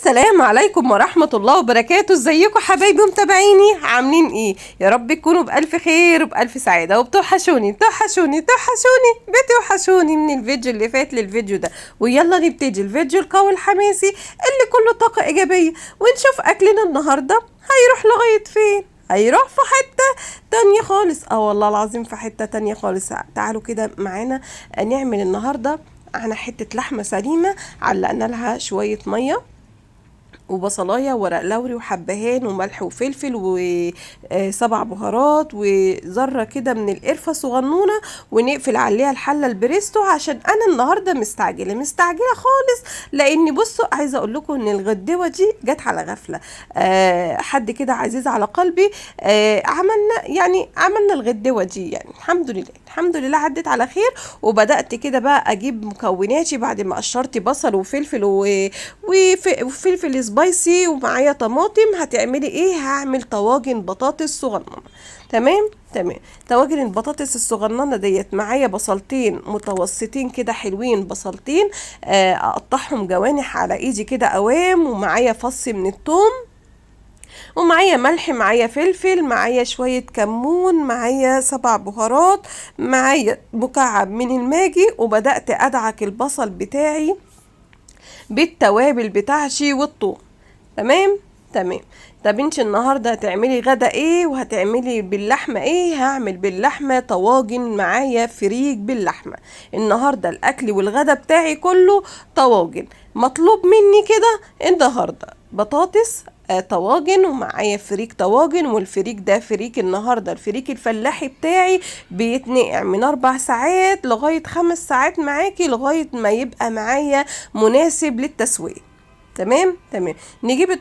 السلام عليكم ورحمة الله وبركاته. ازيكم حبايبي متابعيني؟ عاملين ايه؟ يا رب تكونوا بألف خير وبألف سعادة وبتوحشوني بتوحشوني من الفيديو اللي فات للفيديو ده. ويلا نبتدي الفيديو القوي الحماسي اللي كله طاقة إيجابية، ونشوف أكلنا النهاردة هيروح لغاية فين. هيروح في حتة تانية خالص، والله العظيم في حتة تانية خالص. تعالوا كده معانا نعمل النهاردة على حتة لحمة سليمة، علقنا لها شوية مية وبصلايه ورق لوري وحبهان وملح وفلفل وسبع بهارات وذره كده من القرفه صغنونه، ونقفل عليها الحله البريستو عشان انا النهارده مستعجله خالص. لاني بصوا عايزه اقول لكم ان الغدوه دي جت على غفله. حد كده عزيز على قلبي عملنا الغدوه دي، يعني الحمد لله عدت على خير. وبدات كده بقى اجيب مكوناتي بعد ما قشرت بصل وفلفل وفلفل سبايسي، ومعايا طماطم. هتعملي ايه؟ هعمل طواجن بطاطس صغننه. تمام. طواجن البطاطس الصغننه ديت معايا بصلتين متوسطين كده حلوين، بصلتين اقطعهم جوانح على ايدي كده قوام، ومعايا فص من الثوم، ومعايا ملح، معايا فلفل، معايا شوية كمون، معايا 7 بهارات، معايا مكعب من الماجي. وبدأت أدعك البصل بتاعي بالتوابل بتاعتي والثوم. تمام. طب انت النهارده هتعملي غدا ايه وهتعملي باللحمه ايه؟ هعمل باللحمه طواجن، معايا فريك باللحمه. النهارده الاكل والغدا بتاعي كله طواجن. مطلوب مني كده النهارده بطاطس طواجن، ومعايا فريك طواجن. والفريك ده فريك النهارده الفريك الفلاحي بتاعي بيتنقع من 4 ساعات لغايه 5 ساعات معاكي، لغايه ما يبقى معايا مناسب للتسويه. تمام. نجيب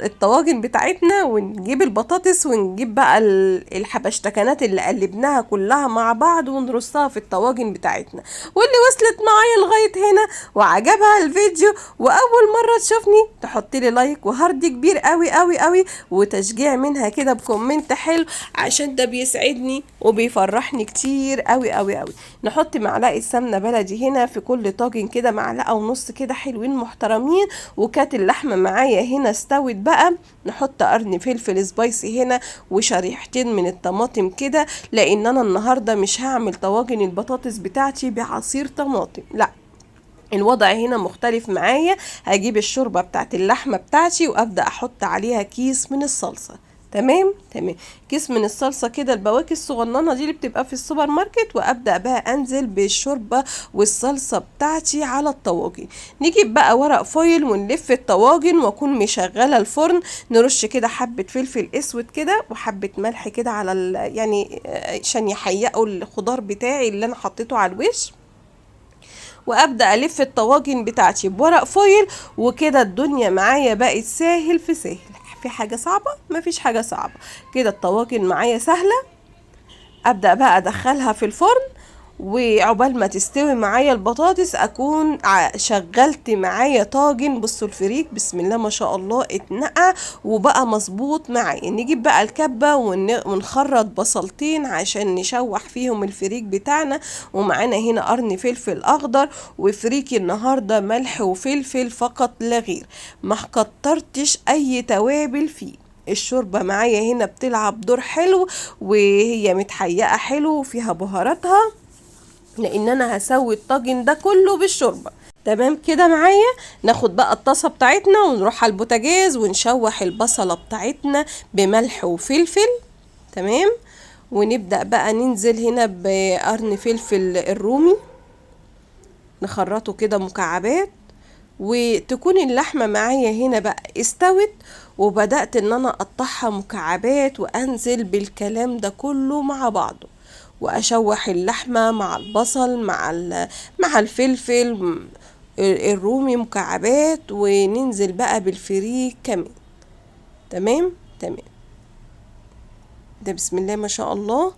الطواجن بتاعتنا، ونجيب البطاطس، ونجيب بقى الحبشتكنات اللي قلبناها كلها مع بعض، ونرصها في الطواجن بتاعتنا. واللي وصلت معايا لغاية هنا وعجبها الفيديو واول مرة تشوفني تحط لي لايك وهارد كبير قوي قوي قوي، وتشجيع منها كده بكومنت حلو، عشان ده بيسعدني وبيفرحني كتير قوي قوي قوي. نحط معلقة سمنة بلدي هنا في كل طاجن كده، معلقة ونص كده حلوين محترمين. وكانت اللحمة معايا هنا استوت بقى، نحط قرن فلفل سبايسي هنا وشريحتين من الطماطم كده، لان انا النهاردة مش هعمل طواجن البطاطس بتاعتي بعصير طماطم، لا، الوضع هنا مختلف معايا. هجيب الشوربة بتاعت اللحمة بتاعتي وابدأ احط عليها كيس من الصلصة. تمام. كيس من الصلصة كده، البواكي الصغننة دي اللي بتبقى في السوبر ماركت، وابدأ بقى انزل بالشوربة والصلصة بتاعتي على الطواجن. نجيب بقى ورق فويل ونلف الطواجن، واكون مشغلة الفرن. نرش كده حبة فلفل اسود كده وحبة ملح كده على يعني عشان يحيقوا الخضار بتاعي اللي انا حطيته على الوش. وابدا الف الطواجن بتاعتي بورق فويل، وكده الدنيا معايا بقت ساهل في ساهل. في حاجه صعبه؟ مفيش حاجه صعبه، كده الطواجن معايا سهله. ابدا بقى ادخلها في الفرن، وعقبال ما تستوي معايا البطاطس اكون شغلت معايا طاجن. بصوا الفريك بسم الله ما شاء الله اتنقع وبقى مظبوط معايا. نجيب بقى الكبة ونخرط بصلتين عشان نشوح فيهم الفريك بتاعنا. ومعانا هنا قرن فلفل اخضر، وفريك النهاردة ملح وفلفل فقط لا غير، ما كترتش اي توابل فيه. الشوربة معايا هنا بتلعب دور حلو، وهي متحيقة حلو وفيها بهاراتها، لان انا هسوي الطاجن ده كله بالشوربه. تمام كده معايا. ناخد بقى الطاسه بتاعتنا ونروح على البوتاجاز ونشوح البصله بتاعتنا بملح وفلفل. تمام. ونبدا بقى ننزل هنا بقرن فلفل الرومي، نخرطه كده مكعبات. وتكون اللحمه معايا هنا بقى استوت، وبدات ان انا اقطعها مكعبات وانزل بالكلام ده كله مع بعضه، واشوح اللحمه مع البصل مع الفلفل الرومي مكعبات، وننزل بقى بالفريك كمان. تمام. ده بسم الله ما شاء الله.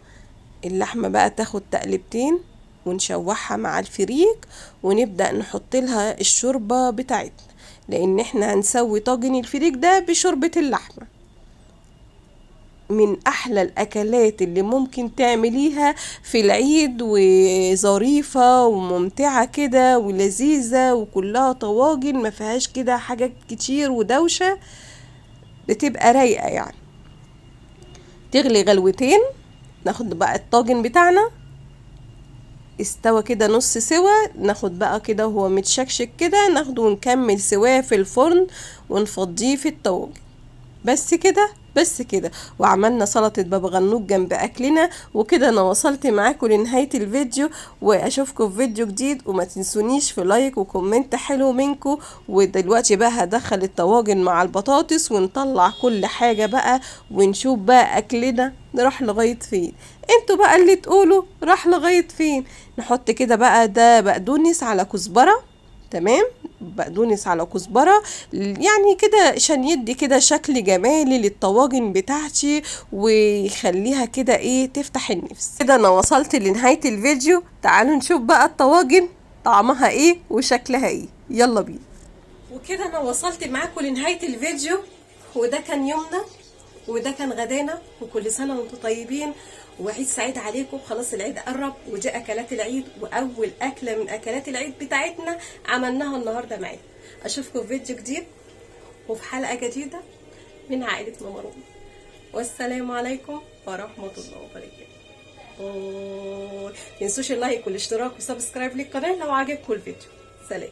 اللحمه بقى تاخد تقلبتين ونشوحها مع الفريك، ونبدأ نحط لها الشوربه بتاعتنا، لان احنا هنسوي طاجن الفريك ده بشوربه اللحمه. من احلى الاكلات اللي ممكن تعمليها في العيد، وظريفة وممتعة كده ولذيذة، وكلها طواجن ما فيهاش كده حاجات كتير ودوشة، بتبقى رايقة يعني. تغلي غلوتين، ناخد بقى الطاجن بتاعنا استوى كده نص سوا، ناخد بقى كده وهو متشكشك كده، ناخده ونكمل سواه في الفرن ونفضيه في الطاجن. بس كده، بس كده، وعملنا سلطة بابا غنوج جنب اكلنا. وكده انا وصلت معاكم لنهاية الفيديو، واشوفكم في فيديو جديد، وما تنسونيش في لايك وكومنت حلو منكم. ودلوقتي بقى هدخل الطواجن مع البطاطس ونطلع كل حاجة بقى، ونشوف بقى اكلنا راح لغاية فين. انتوا بقى اللي تقولوا راح لغاية فين. نحط كده بقى ده بقدونس على كزبرة، تمام، بقدونس على كزبرة، يعني كده عشان يدي كده شكل جمالي للطواجن بتاعتي، ويخليها كده ايه تفتح النفس. كده انا وصلت لنهاية الفيديو، تعالوا نشوف بقى الطواجن طعمها ايه وشكلها ايه، يلا بينا. وكده انا وصلت معاكم لنهاية الفيديو، وده كان يومنا وده كان غدانا، وكل سنة وانتم طيبين وعيد سعيد عليكم. خلاص العيد قرب، ودي اكلات العيد، واول اكلة من اكلات العيد بتاعتنا عملناها النهاردة معاكم. اشوفكم في فيديو جديد وفي حلقة جديدة من عائلة ماما رومي، والسلام عليكم ورحمة الله وبركاته. متنسوش اللايك والاشتراك والسبسكرايب للقناة لو عجبكم الفيديو. سلام.